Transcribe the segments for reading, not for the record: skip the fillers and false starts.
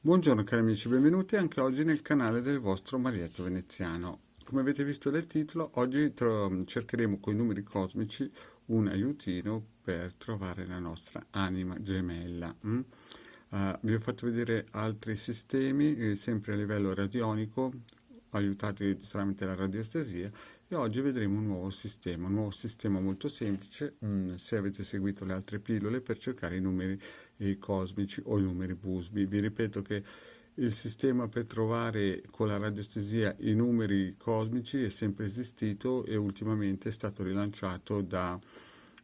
Buongiorno cari amici, benvenuti anche oggi nel canale del vostro Marietto Veneziano. Come avete visto dal titolo, oggi cercheremo con i numeri cosmici un aiutino per trovare la nostra anima gemella. Vi ho fatto vedere altri sistemi, sempre a livello radionico, aiutati tramite la radiostesia, e oggi vedremo un nuovo sistema molto semplice, se avete seguito le altre pillole, per cercare i numeri cosmici o i numeri busbi. Vi ripeto che il sistema per trovare con la radiostesia i numeri cosmici è sempre esistito e ultimamente è stato rilanciato da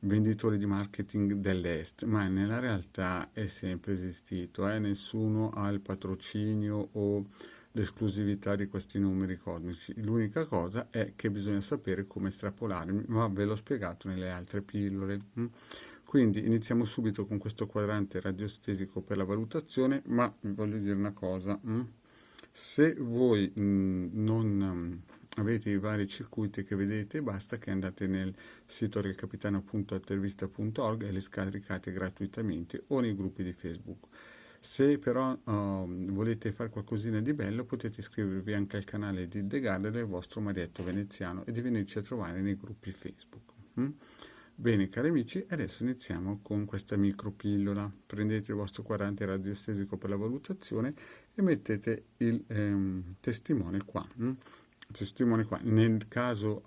venditori di marketing dell'Est, ma nella realtà è sempre esistito, nessuno ha il patrocinio o l'esclusività di questi numeri cosmici. L'unica cosa è che bisogna sapere come estrapolarli, ma ve l'ho spiegato nelle altre pillole. Quindi iniziamo subito con questo quadrante radiostesico per la valutazione, ma vi voglio dire una cosa. Se voi non avete i vari circuiti che vedete, basta che andate nel sito realcapitano.altervista.org e li scaricate gratuitamente o nei gruppi di Facebook. Se però volete fare qualcosina di bello, potete iscrivervi anche al canale di The Garden del vostro Marietto Veneziano e di venirci a trovare nei gruppi Facebook. Bene, cari amici, adesso iniziamo con questa micropillola. Prendete il vostro quadrante radiostesico per la valutazione e mettete il testimone qua. Testimone qua. Nel caso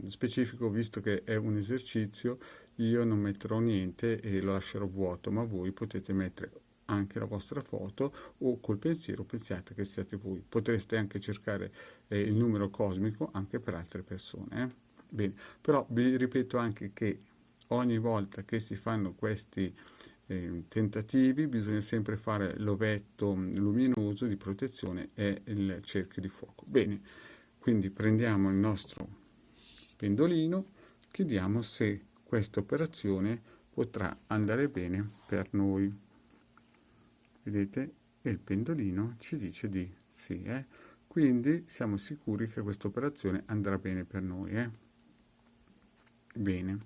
specifico, visto che è un esercizio, io non metterò niente e lo lascerò vuoto, ma voi potete mettere anche la vostra foto o col pensiero pensiate che siate voi. Potreste anche cercare il numero cosmico anche per altre persone. Bene, però vi ripeto anche che ogni volta che si fanno questi tentativi bisogna sempre fare l'ovetto luminoso di protezione e il cerchio di fuoco. Bene, quindi prendiamo il nostro pendolino, chiediamo se questa operazione potrà andare bene per noi. Vedete? E il pendolino ci dice di sì, Quindi siamo sicuri che questa operazione andrà bene per noi. Bene.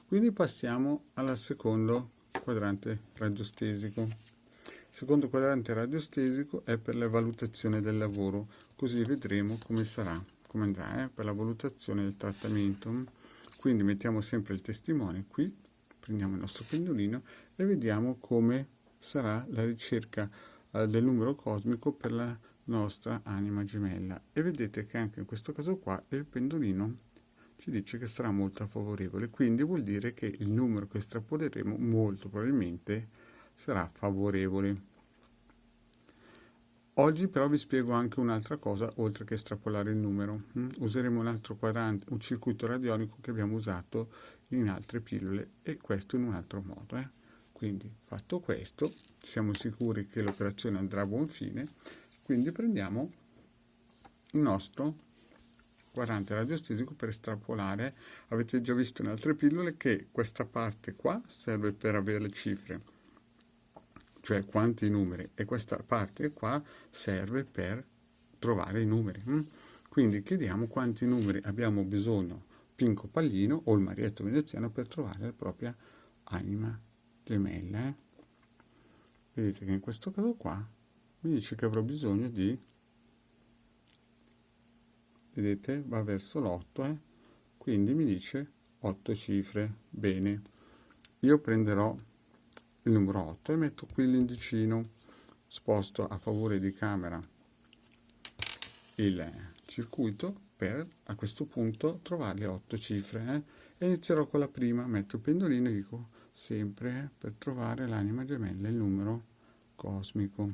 Quindi passiamo al secondo quadrante radiostesico. Il secondo quadrante radiostesico è per la valutazione del lavoro, così vedremo come sarà, come andrà, per la valutazione del trattamento. Quindi mettiamo sempre il testimone qui, prendiamo il nostro pendolino e vediamo come sarà la ricerca del numero cosmico per la nostra anima gemella. E vedete che anche in questo caso qua il pendolino ci dice che sarà molto favorevole, quindi vuol dire che il numero che estrapoleremo molto probabilmente sarà favorevole. Oggi però vi spiego anche un'altra cosa, oltre che estrapolare il numero. Useremo un altro quadrante, un circuito radionico che abbiamo usato in altre pillole e questo in un altro modo. Quindi fatto questo, siamo sicuri che l'operazione andrà a buon fine, quindi prendiamo il nostro quadrante radiostesico per estrapolare. Avete già visto in altre pillole che questa parte qua serve per avere le cifre, cioè quanti numeri, e questa parte qua serve per trovare i numeri. Quindi chiediamo quanti numeri abbiamo bisogno Pinco Pallino o il Marietto Veneziano per trovare la propria anima gemella. Vedete che in questo caso qua mi dice che avrò bisogno di, vedete, va verso l'8, quindi mi dice 8 cifre. Bene, io prenderò il numero 8 e metto qui l'indicino, sposto a favore di camera il circuito per a questo punto trovare le 8 cifre. E inizierò con la prima, metto il pendolino e dico sempre per trovare l'anima gemella il numero cosmico.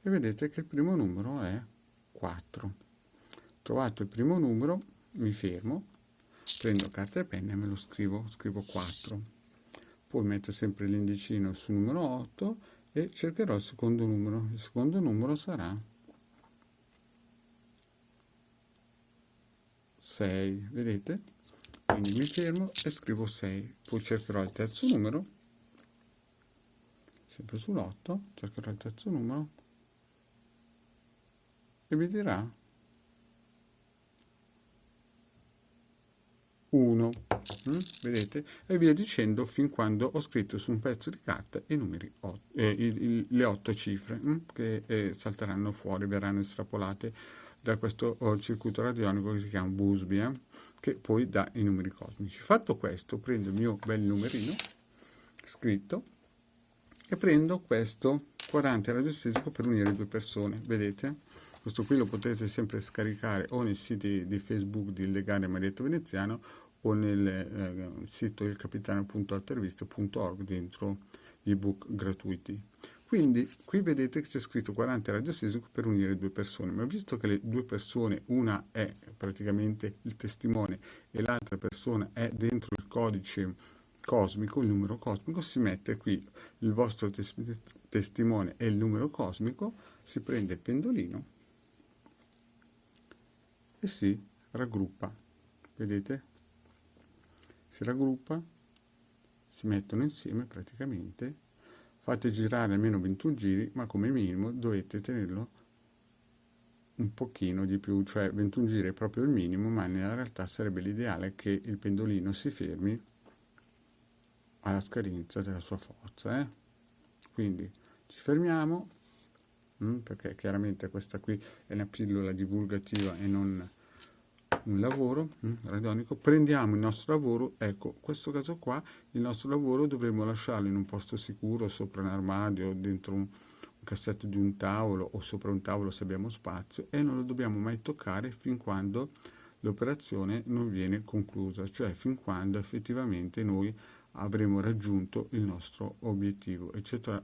E vedete che il primo numero è 4. Trovato il primo numero, mi fermo, prendo carta e penna e me lo scrivo 4. Poi metto sempre l'indicino sul numero 8 e cercherò il secondo numero. Il secondo numero sarà 6, vedete? Quindi mi fermo e scrivo 6. Poi cercherò il terzo numero, sempre sull'8, cercherò il terzo numero e mi dirà 1, vedete? E via dicendo fin quando ho scritto su un pezzo di carta i numeri le 8 cifre che salteranno fuori, verranno estrapolate da questo circuito radionico che si chiama Busby, che poi dà i numeri cosmici. Fatto questo, prendo il mio bel numerino scritto e prendo questo quadrante radiostesico per unire due persone, vedete? Questo qui lo potete sempre scaricare o nei siti di Facebook di Legale Marietto Veneziano o nel sito ilcapitano.alterviste.org dentro gli ebook gratuiti. Quindi qui vedete che c'è scritto quadrante radiostesico per unire due persone, ma visto che le due persone, una è praticamente il testimone e l'altra persona è dentro il codice cosmico, il numero cosmico, si mette qui il vostro testimone e il numero cosmico, si prende il pendolino e si raggruppa, vedete? Si raggruppa, si mettono insieme praticamente, fate girare almeno 21 giri, ma come minimo dovete tenerlo un pochino di più, cioè 21 giri è proprio il minimo, ma nella realtà sarebbe l'ideale che il pendolino si fermi alla scadenza della sua forza. Quindi ci fermiamo, perché chiaramente questa qui è una pillola divulgativa e non un lavoro radionico. Prendiamo il nostro lavoro, ecco, questo caso qua, il nostro lavoro dovremmo lasciarlo in un posto sicuro, sopra un armadio, dentro un cassetto di un tavolo o sopra un tavolo se abbiamo spazio, e non lo dobbiamo mai toccare fin quando l'operazione non viene conclusa, cioè fin quando effettivamente noi avremo raggiunto il nostro obiettivo, cioè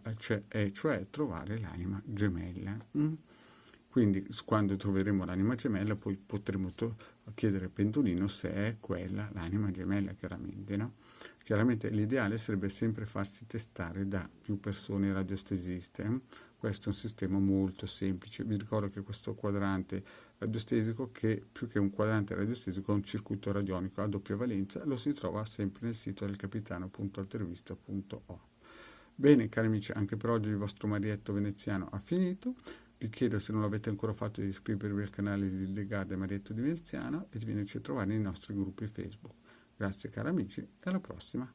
trovare l'anima gemella. Quindi quando troveremo l'anima gemella poi potremo chiedere al pendolino se è quella l'anima gemella, chiaramente, no? Chiaramente l'ideale sarebbe sempre farsi testare da più persone radiostesiste. Questo è un sistema molto semplice. Vi ricordo che questo quadrante radiostesico, che più che un quadrante radiostesico è un circuito radionico a doppia valenza, lo si trova sempre nel sito del capitano.altervista.org. Bene, cari amici, anche per oggi il vostro Marietto Veneziano ha finito. Vi chiedo, se non l'avete ancora fatto, di iscrivervi al canale di Legade Marietto di Veneziano e di venirci a trovare nei nostri gruppi Facebook. Grazie cari amici e alla prossima.